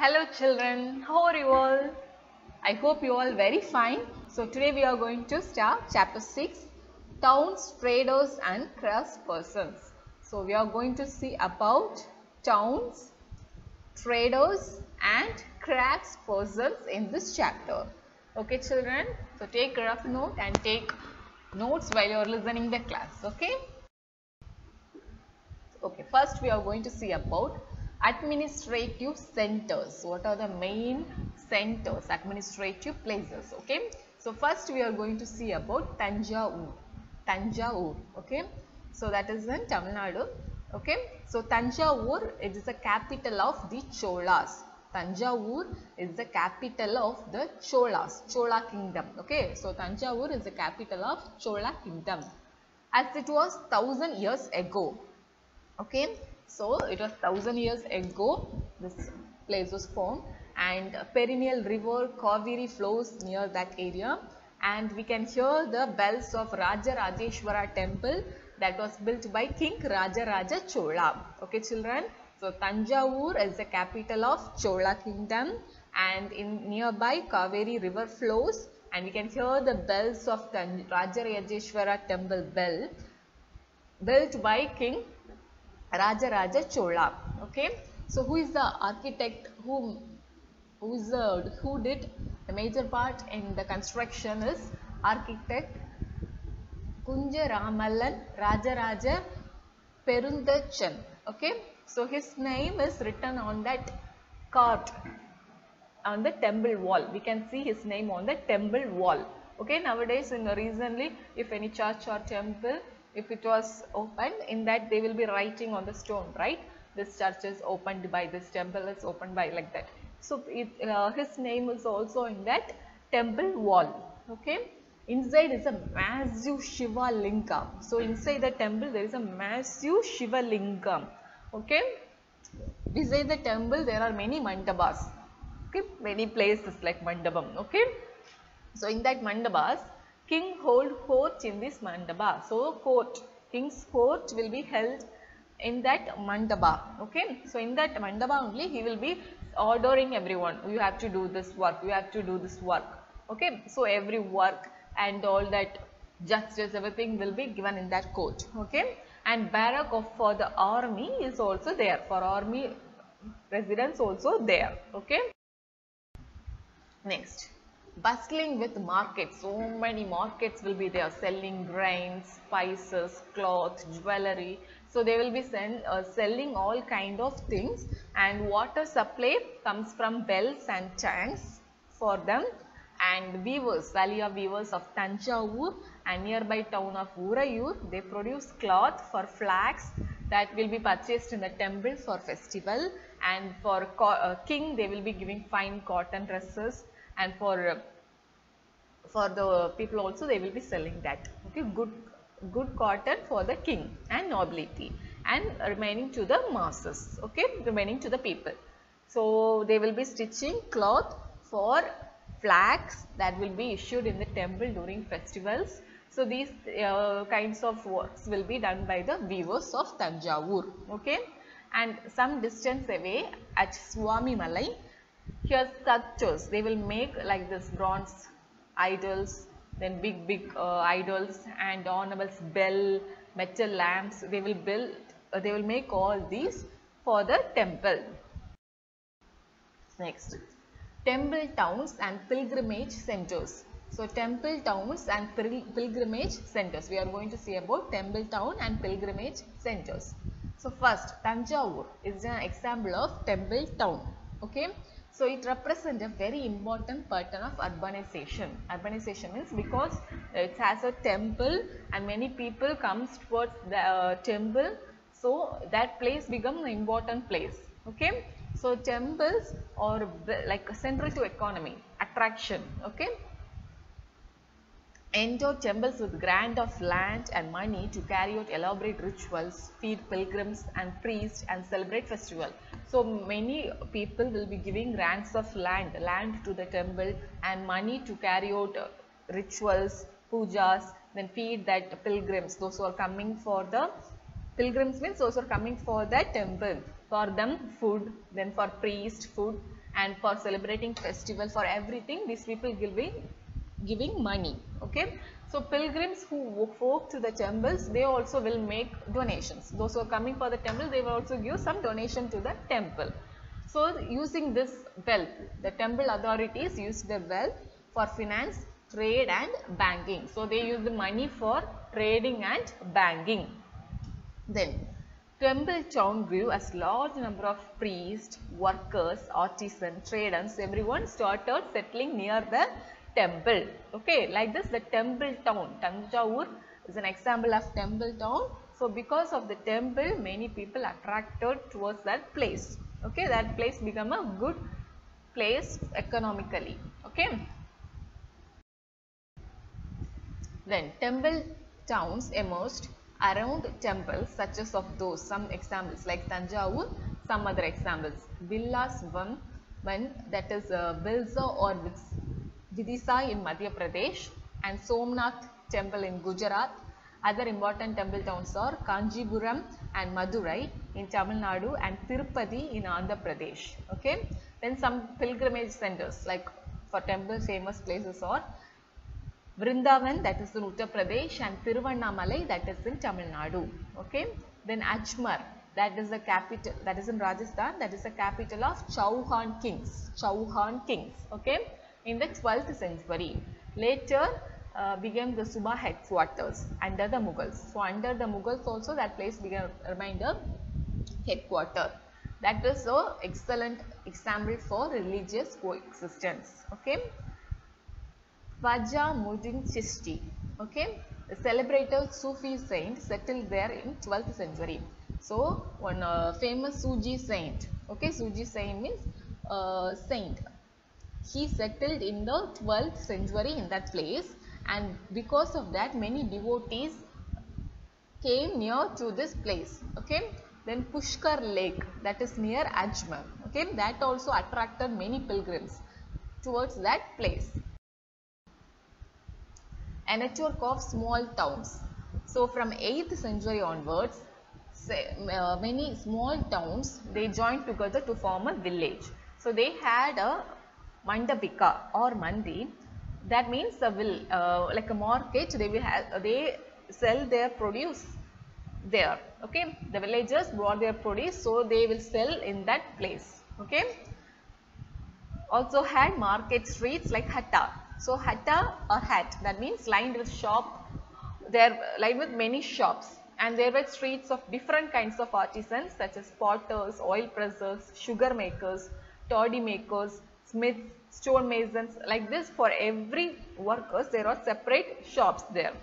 Hello children, how are you all? I hope you all very fine. So today we are going to start chapter 6, Towns, Traders and Craftspersons. So we are going to see about towns, traders and craftspersons in this chapter. Okay children, so take rough note and take notes while you are listening the class. Okay. Okay, first we are going to see about administrative centers. What are the main centers, administrative places? Okay, so first we are going to see about Tanjavur. Tanjavur, okay, so that is in Tamil Nadu. Okay, so Tanjavur, it is the capital of the Cholas. Tanjavur is the capital of the Cholas, Chola kingdom. Okay, so Tanjavur is the capital of Chola kingdom. As it was 1000 years ago. Okay, so it was 1000 years ago this place was formed, and a perennial river Kaveri flows near that area, and we can hear the bells of Rajarajeshwara temple that was built by King Rajaraja Chola. Okay children, so Tanjavur is the capital of Chola kingdom, and in nearby Kaveri river flows, and we can hear the bells of Rajarajeshwara temple bell built by King Rajaraja Chola. Okay, so who is the architect who did the major part in the construction is architect Kunjaramallan Rajaraja Perundachan. Okay, so his name is written on that carved on the temple wall. We can see his name on the temple wall. Okay, nowadays recently if any church or temple, if it was opened, in that they will be writing on the stone, right? This church is opened by, this temple is opened by, like that. So his name is also in that temple wall. Okay, inside is a massive Shiva Lingam. So inside the temple there is a massive Shiva Lingam. Okay, beside the temple there are many mandabas. Okay, many places like mandabam. Okay, so in that mandabas, king hold court in this mandaba. So court, king's court will be held in that mandaba. Okay, so in that mandaba only he will be ordering everyone, you have to do this work, you have to do this work. Okay, so every work and all that justice, everything will be given in that court. Okay, and barrack for the army is also there, for army residents also there. Okay. Next, bustling with markets. So many markets will be there, selling grains, spices, cloth, jewelry. So they will be selling all kind of things, and water supply comes from wells and tanks for them. And weavers, Valia weavers of Tanjavur and nearby town of Urayur, they produce cloth for flags that will be purchased in the temple for festival, and for king they will be giving fine cotton dresses, and for the people also they will be selling that. Okay, good cotton for the king and nobility, and remaining to the masses. Okay, remaining to the people. So they will be stitching cloth for flags that will be issued in the temple during festivals. So these kinds of works will be done by the weavers of Tanjavur. Okay, and some distance away at Swami Malai, here sculptures, they will make like this bronze idols, then big idols and ornaments, bell, metal lamps. They will build, they will make all these for the temple. Next, temple towns and pilgrimage centers. So temple towns and pilgrimage centers. We are going to see about temple town and pilgrimage centers. So first, Tanjavur is an example of temple town. Okay, so it represents a very important pattern of urbanization. Urbanization means because it has a temple and many people comes towards the temple, so that place becomes an important place. Okay, so temples are like central to economy, attraction. Okay, endow temples with grant of land and money to carry out elaborate rituals, feed pilgrims and priests, and celebrate festival. So many people will be giving grants of land to the temple and money to carry out rituals, pujas, then feed that pilgrims, those who are coming for the pilgrims means those who are coming for that temple, for them food, then for priest food, and for celebrating festival, for everything these people giving money. Okay, so pilgrims who go to the temples, they also will make donations. Those who are coming for the temple, they will also give some donation to the temple. So using this wealth, the temple authorities use the wealth for finance, trade and banking. So they use the money for trading and banking. Then temple town grew as large number of priests, workers, artisans, traders, everyone started settling near the temple. Okay, like this the temple town, Tanjavur is an example of temple town. So because of the temple, many people attracted towards that place. Okay, that place become a good place economically. Okay. Then temple towns emerged around temples such as of those, some examples like Tanjavur, some other examples. Villas one that is Bilza or Vidisa in Madhya Pradesh and Somnath temple in Gujarat. Other important temple towns are Kanjipuram and Madurai in Tamil Nadu and Tirupati in Andhra Pradesh. Okay. Then some pilgrimage centers like for temple famous places are Vrindavan, that is in Uttar Pradesh, and Tiruvannamalai, that is in Tamil Nadu. Okay. Then Ajmer, that is the capital, that is in Rajasthan, that is the capital of Chauhan kings. Chauhan kings. Okay. In the 12th century. Later became the Suba headquarters under the Mughals. So under the Mughals also that place became remained a headquarter. That is an excellent example for religious coexistence. Okay. Khwaja Muhyiddin Chishti, okay, the celebrated Sufi saint settled there in 12th century. So one famous Suji saint, okay, Suji saint means saint. He settled in the 12th century in that place, and because of that many devotees came near to this place. Okay. Then Pushkar Lake, that is near Ajmer, okay, that also attracted many pilgrims towards that place. A network of small towns. So from 8th century onwards, many small towns, they joined together to form a village. So they had a mandapika or mandi, that means a like a market. They sell their produce there. Okay, the villagers brought their produce, so they will sell in that place. Okay. Also had market streets like hatta. So hatta or hat, that means lined with shop, they are lined with many shops, and there were streets of different kinds of artisans such as potters, oil pressers, sugar makers, toddy makers, smiths, stone masons. Like this, for every workers there are separate shops there,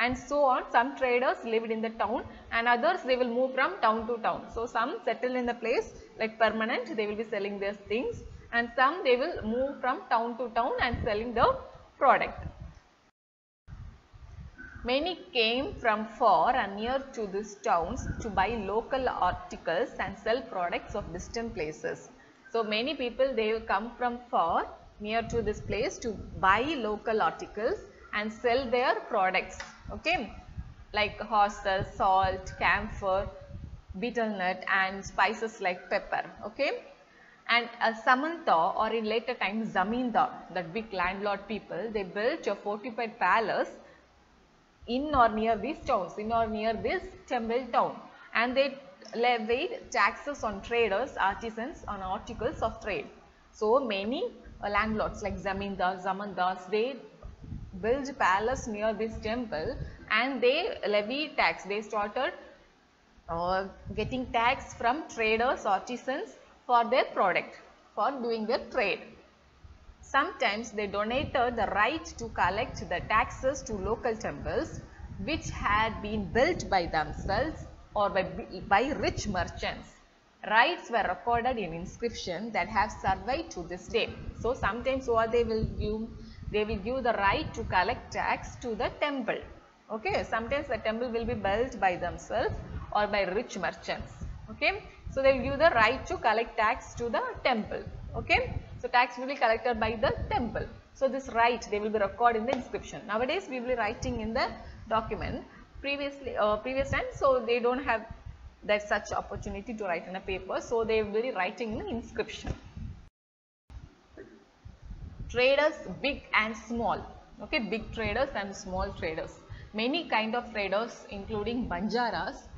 and so on. Some traders lived in the town and others they will move from town to town. So some settle in the place like permanent, they will be selling their things, and some they will move from town to town and selling the product. Many came from far and near to these towns to buy local articles and sell products of distant places. So many people, they will come from far near to this place to buy local articles and sell their products. Okay, like horses, salt, camphor, betel nut and spices like pepper. Okay. And a Samanta, or in later times Zamindar, that big landlord people, they built a fortified palace in or near these towns, in or near this temple town, and they levied taxes on traders, artisans, on articles of trade. So many landlords like Zamindars, they built palace near this temple and they levied tax. They started getting tax from traders, artisans for their product, for doing their trade. Sometimes they donated the right to collect the taxes to local temples which had been built by themselves or by rich merchants. Rights were recorded in inscription that have survived to this day. So sometimes what they will give the right to collect tax to the temple. Okay, sometimes the temple will be built by themselves or by rich merchants. Okay, so they will give the right to collect tax to the temple. Okay, so tax will be collected by the temple. So this right, they will be recorded in the inscription. Nowadays we will be writing in the document. Previous time, so they don't have that such opportunity to write in a paper, so they will be writing in the inscription. Traders big and small. Okay, big traders and small traders. Many kind of traders including Banjaras,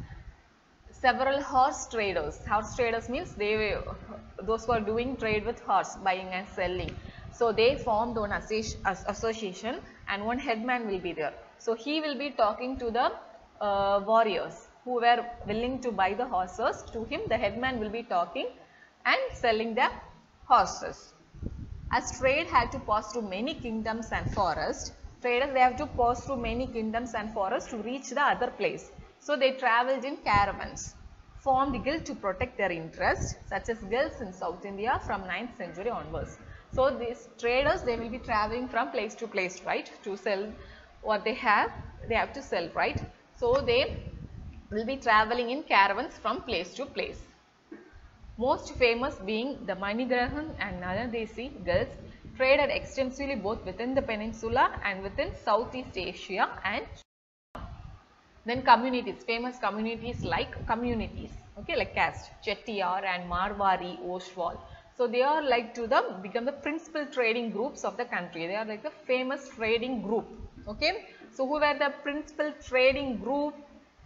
several horse traders. Horse traders means those who are doing trade with horse, buying and selling. So they formed one association and one headman will be there. So he will be talking to the warriors who were willing to buy the horses. To him the headman will be talking and selling the horses. As trade had to pass through many kingdoms and forests, traders they have to pass through many kingdoms and forests to reach the other place. So they travelled in caravans, formed guilds to protect their interests, such as guilds in South India from 9th century onwards. So these traders they will be travelling from place to place, right, to sell what they have to sell, right. So they will be travelling in caravans from place to place. Most famous being the Manigrahan and Naladesi guilds traded extensively both within the peninsula and within Southeast Asia and then communities, famous communities like like caste, Chettiar and Marwari, Oswal. So they are like become the principal trading groups of the country. They are like the famous trading group. Okay. So who were the principal trading group?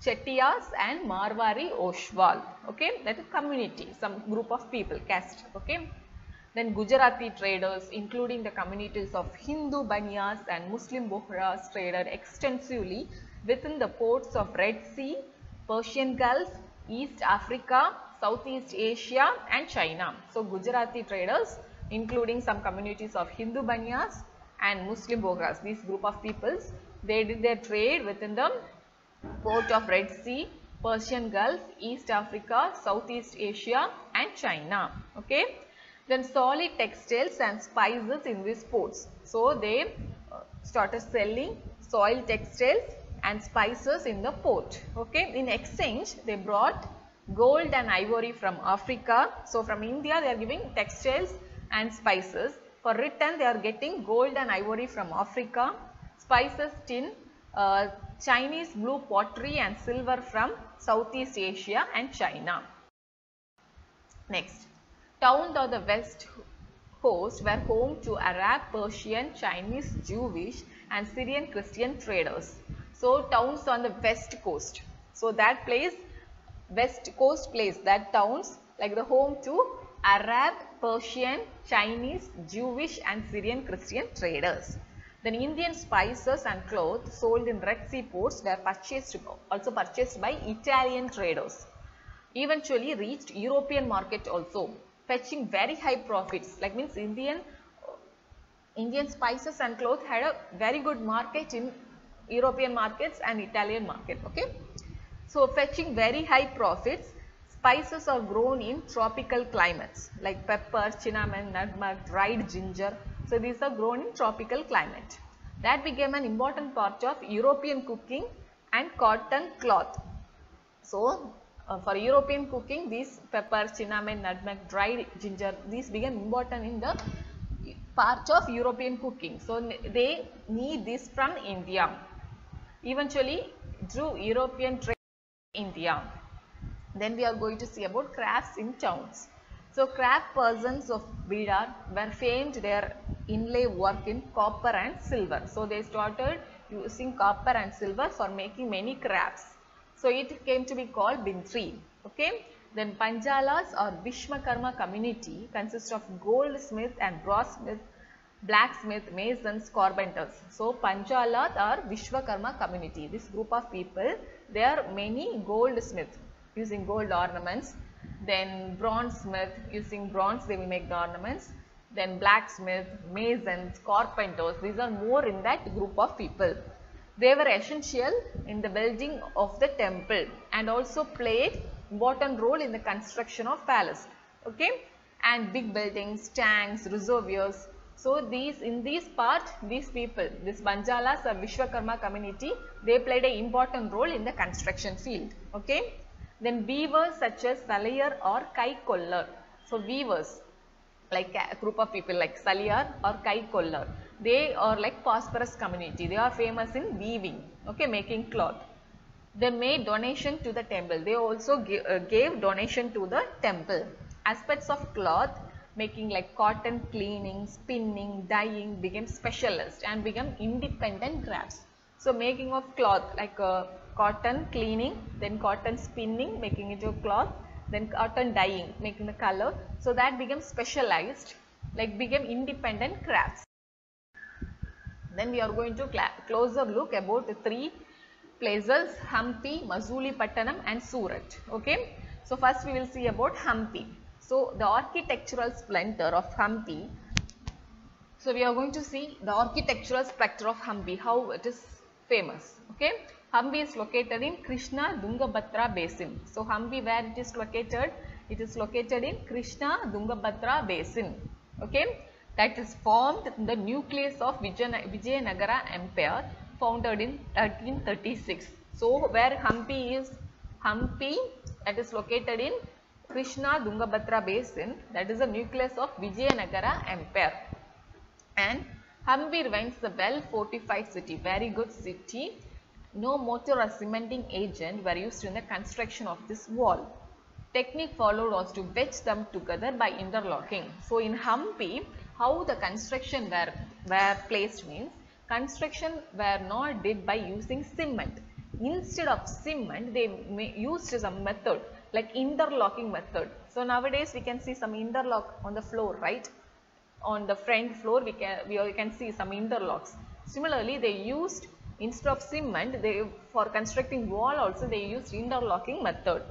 Chettiars and Marwari Oswal. Okay, that is community, some group of people, caste. Okay. Then Gujarati traders, including the communities of Hindu Banyas and Muslim Bohras, traded extensively within the ports of Red Sea, Persian Gulf, East Africa, Southeast Asia and China. So Gujarati traders, including some communities of Hindu Banyas and Muslim Bohras, these group of peoples, they did their trade within the port of Red Sea, Persian Gulf, East Africa, Southeast Asia and China. Okay. Then solid textiles and spices in these ports. So they started selling soil textiles and spices in the port. Okay. In exchange, they brought gold and ivory from Africa. So from India, they are giving textiles and spices. For return, they are getting gold and ivory from Africa, spices, tin, Chinese blue pottery and silver from Southeast Asia and China. Next, towns on the west coast were home to Arab, Persian, Chinese, Jewish and Syrian Christian traders. So towns on the west coast. So that place, west coast place, that towns like the home to Arab, Persian, Chinese, Jewish and Syrian Christian traders. Then Indian spices and cloth sold in Red Sea ports were also purchased by Italian traders. Eventually reached European market also, fetching very high profits. Like means Indian spices and cloth had a very good market in European markets and Italian market. Okay. So fetching very high profits. Spices are grown in tropical climates like pepper, cinnamon, nutmeg, dried ginger. So these are grown in tropical climate. That became an important part of European cooking and cotton cloth. So for European cooking, these pepper, cinnamon, nutmeg, dried ginger, these became important in the part of European cooking. So they need this from India. Eventually drew European trade in India. Then we are going to see about crafts in towns. So craft persons of Bidar were famed their inlay work in copper and silver. So they started using copper and silver for making many crafts. So it came to be called Bintri. Okay. Then Panchalas or Vishwakarma community consists of goldsmith and bronzesmith, blacksmith, masons, carpenters. So Panchalas or Vishwakarma community. This group of people, there are many goldsmiths using gold ornaments. Then bronzesmith, using bronze they will make the ornaments. Then blacksmith, masons, carpenters, these are more in that group of people. They were essential in the building of the temple and also played important role in the construction of palace. Okay, and big buildings, tanks, reservoirs. So in these part, these people, this Banjalas or Vishwakarma community, they played an important role in the construction field. Okay. Then weavers such as Salayar or Kai Kollar. So weavers, like a group of people like Salayar or Kai Kollar, they are like prosperous community. They are famous in weaving, okay, making cloth. They made donation to the temple. They also gave donation to the temple. Aspects of cloth making like cotton cleaning, spinning, dyeing became specialized and became independent crafts. So making of cloth like cotton cleaning, then cotton spinning, making it a cloth, then cotton dyeing, making the color. So that became specialized, like became independent crafts. Then we are going to closer look about the three places, Hampi, Mazulipattanam and Surat. Okay. So first we will see about Hampi. So the architectural splendor of Hampi. So we are going to see the architectural structure of Hampi, how it is famous. Okay. Hampi is located in Krishna Tungabhadra basin. So Hampi, where it is located? It is located in Krishna Tungabhadra basin. Okay. That is formed in the nucleus of Vijayanagara Empire, founded in 1336. So where Hampi is? Hampi, that is located in Krishna Tungabhadra basin, that is the nucleus of Vijayanagara Empire. And Hampi remains a well fortified city, very good city. No mortar or cementing agent were used in the construction of this wall. Technique followed was to wedge them together by interlocking. So in Hampi, how the construction were placed means, construction were not did by using cement. Instead of cement, they used some method like interlocking method. So nowadays we can see some interlock on the floor, right? On the front floor we can see some interlocks. Similarly, they used, instead of cement, for constructing wall also they used interlocking method.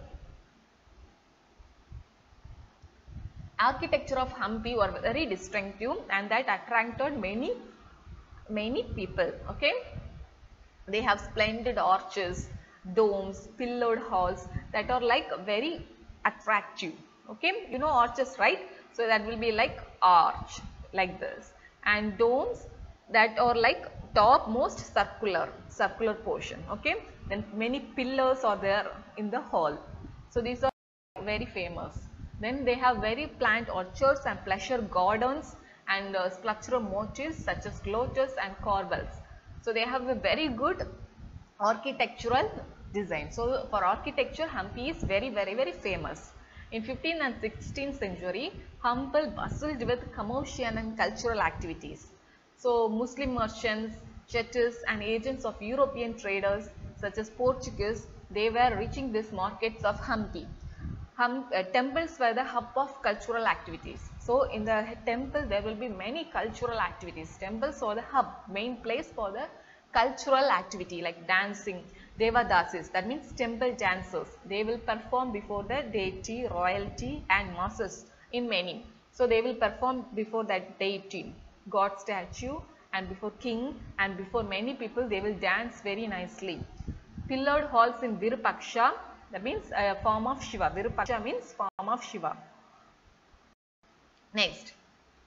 Architecture of Hampi were very distinctive and that attracted many people. Okay, they have splendid arches, domes, pillared halls that are like very attractive. Okay, you know arches, right? So that will be like arch like this, and domes that are like topmost circular portion. Okay, then many pillars are there in the hall. So these are very famous. Then they have very plant orchards and pleasure gardens and sculptural motifs such as lotus and corbels. So they have a very good architectural design. So for architecture, Hampi is very famous. In 15th and 16th century, Hampi bustled with commercial and cultural activities. So Muslim merchants, chetters and agents of European traders such as Portuguese, they were reaching these markets of Hampi. Temples were the hub of cultural activities. So in the temple there will be many cultural activities. Temples are the hub, main place for the cultural activity like dancing. Devadasis, that means temple dancers. They will perform before the deity, royalty and masses in many. So they will perform before that deity, god statue, and before king, and before many people they will dance very nicely. Pillared halls in Virupaksha, that means a form of Shiva. Virupaksha means form of Shiva. Next,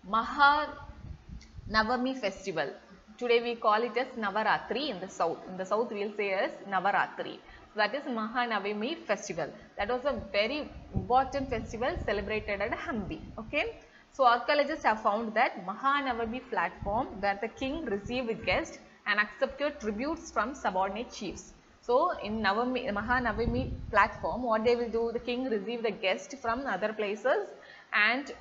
Mahanavami festival. Today we call it as Navaratri in the south. In the south we will say as Navaratri. That is Mahanavami festival. That was a very important festival celebrated at Hampi. Okay. So archaeologists have found that Mahanavami platform where the king received guests and accepted tributes from subordinate chiefs. So in Mahanavami platform, what they will do, the king receive the guest from other places and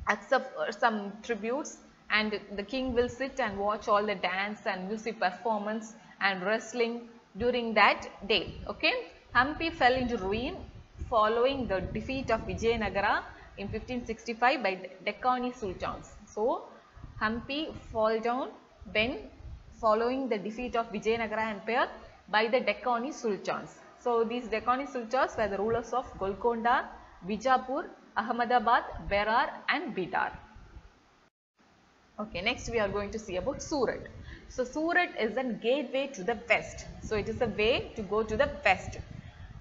accept some tributes, and the king will sit and watch all the dance and music performance and wrestling during that day. Okay, Hampi fell into ruin following the defeat of Vijayanagara in 1565 by Deccani Sultans. So Hampi fall down when following the defeat of Vijayanagara Empire by the Deccani Sultans. So these Deccani Sultans were the rulers of Golconda, Bijapur, Ahmedabad, Berar and Bidar. Okay, next we are going to see about Surat. So Surat is a gateway to the west. So it is a way to go to the west.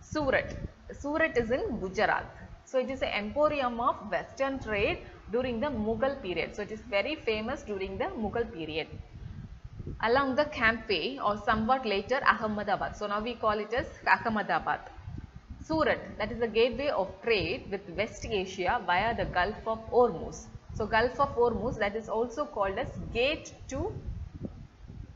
Surat is in Gujarat. So it is an emporium of western trade during the Mughal period. So it is very famous during the Mughal period. Along the Campi or somewhat later Ahmedabad. So now we call it as Ahmedabad. Surat, that is the gateway of trade with West Asia via the Gulf of Hormuz. So Gulf of Hormuz, that is also called as gate to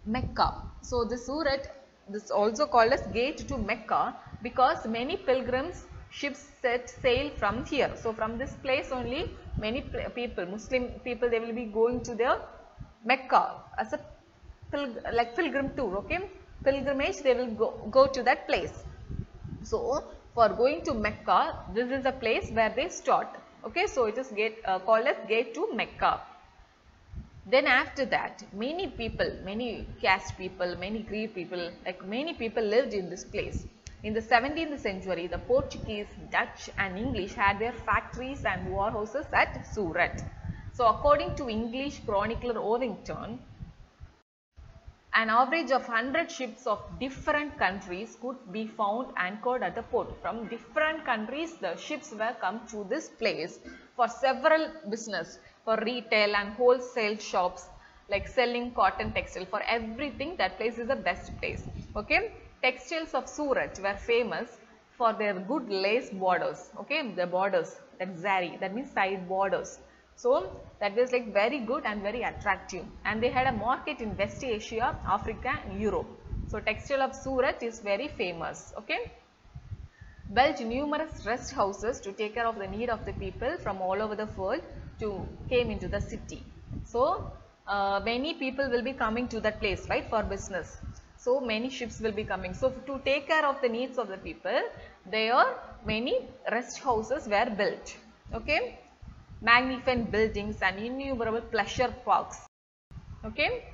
Mecca. So the Surat, this is also called as gate to Mecca because many pilgrims ships set sail from here. So from this place only many people, Muslim people, they will be going to their Mecca as a pilgrim tour, okay, pilgrimage, they will go to that place. So for going to Mecca, this is the place where they start, okay, so it is called as gate to Mecca. Then after that, many people, many caste people, many creed people, like many people lived in this place. In the 17th century, the Portuguese, Dutch and English had their factories and warehouses at Surat. So according to English chronicler Ovington, an average of 100 ships of different countries could be found anchored at the port. From different countries, the ships were come to this place for several business, for retail and wholesale shops, like selling cotton textile. For everything, that place is the best place. Okay, textiles of Surat were famous for their good lace borders. Okay, the borders, that zari, that means side borders. So that was like very good and very attractive, and they had a market in West Asia, Africa and Europe. So textile of Surat is very famous. Okay, built numerous rest houses to take care of the need of the people from all over the world came into the city. So many people will be coming to that place, right, for business. So many ships will be coming. So to take care of the needs of the people, there many rest houses were built. Okay, magnificent buildings and innumerable pleasure parks. Okay,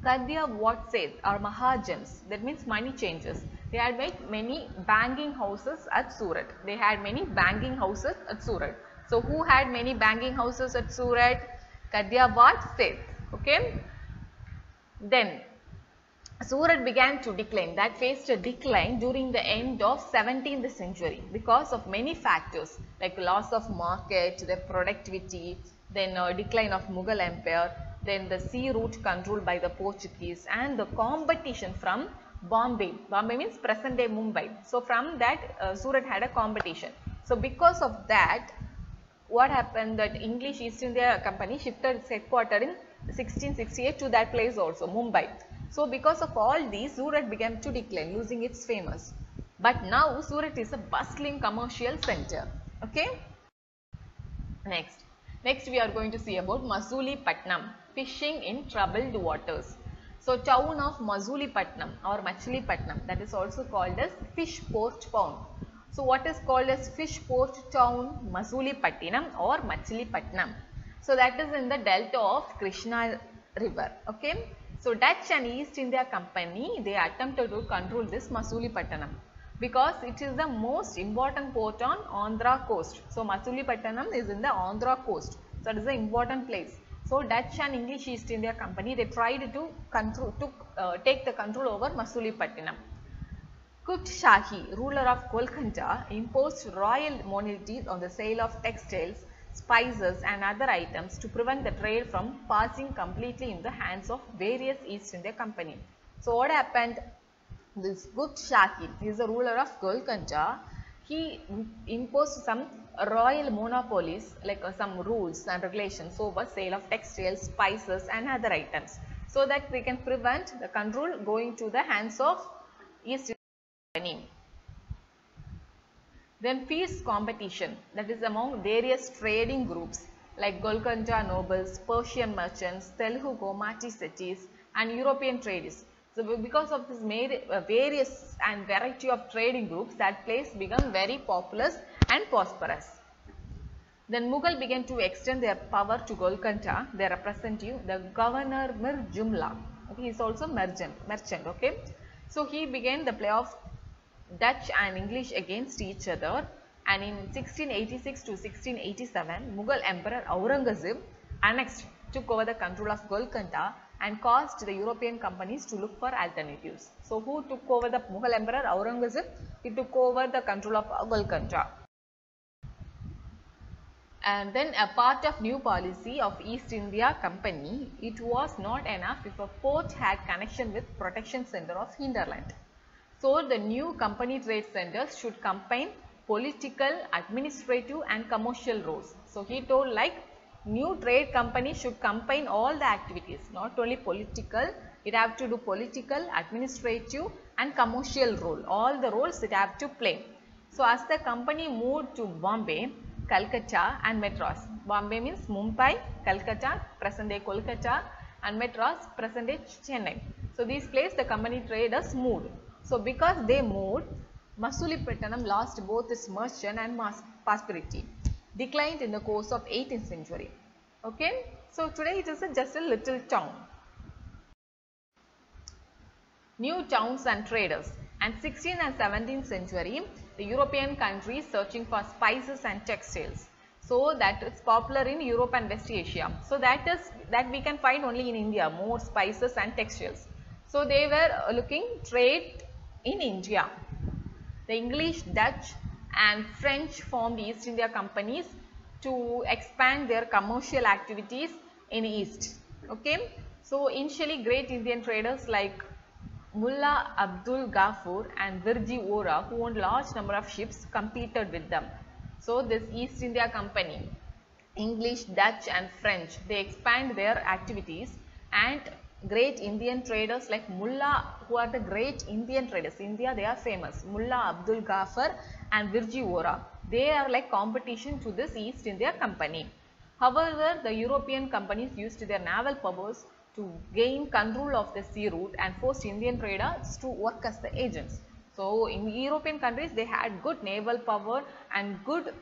Kadya Watseth or Mahajans, that means money changers. They had many banking houses at Surat. They had many banking houses at Surat. So who had many banking houses at Surat? Kadya Watseth. Okay. Then Surat began to decline. That faced a decline during the end of 17th century because of many factors like loss of market, the productivity, then decline of Mughal Empire, then the sea route controlled by the Portuguese and the competition from Bombay. Bombay means present day Mumbai. So from that Surat had a competition. So because of that, what happened, that English East India Company shifted its headquarters in 1668 to that place also, Mumbai. So because of all these, Surat began to decline, losing its famous. But now Surat is a bustling commercial center. Okay. Next we are going to see about Masulipattnam, fishing in troubled waters. So town of Masulipattnam or Machilipatnam, that is also called as fish port town. So what is called as fish port town? Masulipattnam or Machilipatnam. So that is in the delta of Krishna river. Okay. So Dutch and East India Company, they attempted to control this Masulipattnam because it is the most important port on Andhra coast. So Masulipattnam is in the Andhra coast. So it is an important place. So Dutch and English East India Company, they tried to take the control over Masulipattnam. Qutb Shahi, ruler of Golconda, imposed royal monopolies on the sale of textiles, spices and other items to prevent the trade from passing completely in the hands of various East India Company. So what happened? This Qutb Shahi is the ruler of Golconda. He imposed some royal monopolies, like some rules and regulations over sale of textiles, spices and other items, so that they can prevent the control going to the hands of East India Company. Then fierce competition, that is among various trading groups like Golconda nobles, Persian merchants, Telugu Gomati cities and European traders. So because of this various and variety of trading groups, that place became very populous and prosperous. Then Mughal began to extend their power to Golconda, their representative, the Governor Mir Jumla. Okay, he is also merchant. Okay, so he began the play of Dutch and English against each other, and in 1686 to 1687, Mughal Emperor Aurangzeb took over the control of Golconda and caused the European companies to look for alternatives. So who took over the Mughal Emperor Aurangzeb? He took over the control of Golconda. And then a part of new policy of East India Company, it was not enough if a port had connection with protection center of hinterland. So the new company trade centers should combine political, administrative and commercial roles. So he told like new trade company should combine all the activities, not only political, it have to do political, administrative and commercial role. All the roles it have to play. So as the company moved to Bombay, Calcutta and Madras. Bombay means Mumbai, Calcutta, present day Kolkata, and Madras, present day Chennai. So these places the company traders moved. So because they moved, Masulipatanam lost both its merchant and prosperity, declined in the course of 18th century. Okay, so today it is just a little town. New towns and traders. And 16th and 17th century, the European countries searching for spices and textiles. So that is popular in Europe and West Asia. So that we can find only in India, more spices and textiles. So they were looking trade in India. The English, Dutch and French formed East India companies to expand their commercial activities in East. Okay. So initially great Indian traders like Mullah Abdul Ghaffur and Virji Ora, who owned large number of ships, competed with them. So this East India Company, English, Dutch and French, they expand their activities, and great Indian traders like Mullah, who are the great Indian traders, India they are famous, Mullah Abdul Ghaffur and Virji Ora, they are like competition to this East India Company. However, the European companies used their naval powers to gain control of the sea route and forced Indian traders to work as the agents. So in European countries they had good naval power and good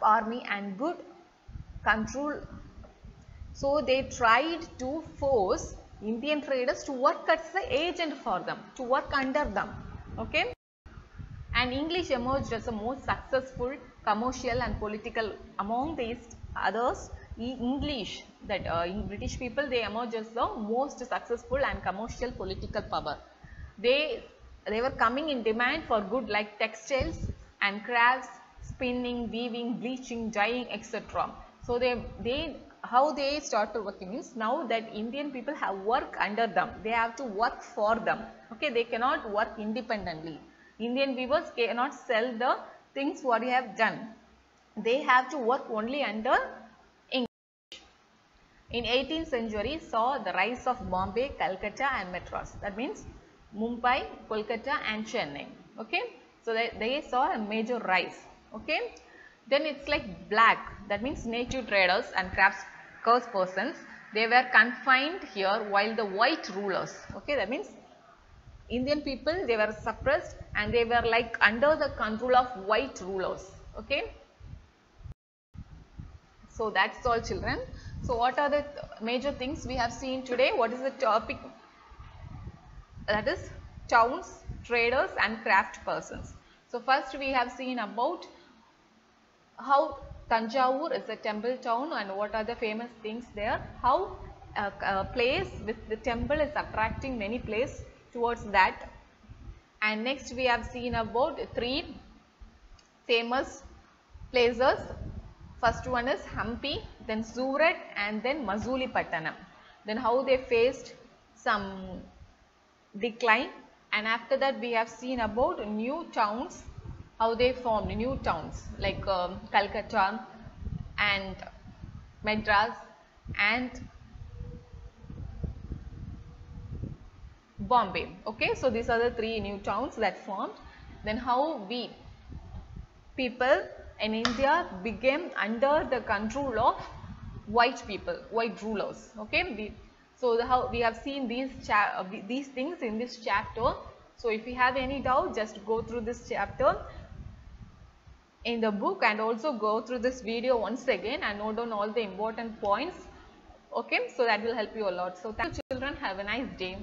army and good control. So they tried to force Indian traders to work as the agent for them, to work under them. Okay. And English emerged as the most successful commercial and political among these others. English, that British people, they emerged as the most successful and commercial political power. They were coming in demand for good like textiles and crafts, spinning, weaving, bleaching, dyeing, etc. So how they started working means, now that Indian people have work under them, they have to work for them. Okay, they cannot work independently. Indian weavers cannot sell the things what they have done. They have to work only under English. In 18th century saw the rise of Bombay, Calcutta and Madras. That means Mumbai, Kolkata and Chennai. Okay. So they saw a major rise. Okay. Then it's like black. That means native traders and craftspersons. They were confined here while the white rulers. Okay. That means Indian people, they were suppressed and they were like under the control of white rulers. Okay. So that's all, children. So what are the major things we have seen today? What is the topic? That is towns, traders and craft persons. So first we have seen about how Tanjavur is a temple town and what are the famous things there. How a place with the temple is attracting many places towards that. And next we have seen about 3 famous places. First one is Hampi, then Surat and then Masulipatanam. Then how they faced some decline, and after that we have seen about new towns, how they formed new towns like Calcutta and Madras and Bombay. Okay, so these are the 3 new towns that formed. Then how we people in India became under the control of white people, white rulers. Okay, so how we have seen these things in this chapter. So if you have any doubt, just go through this chapter in the book and also go through this video once again and note down all the important points. Okay, so that will help you a lot. So thank you, children. Have a nice day.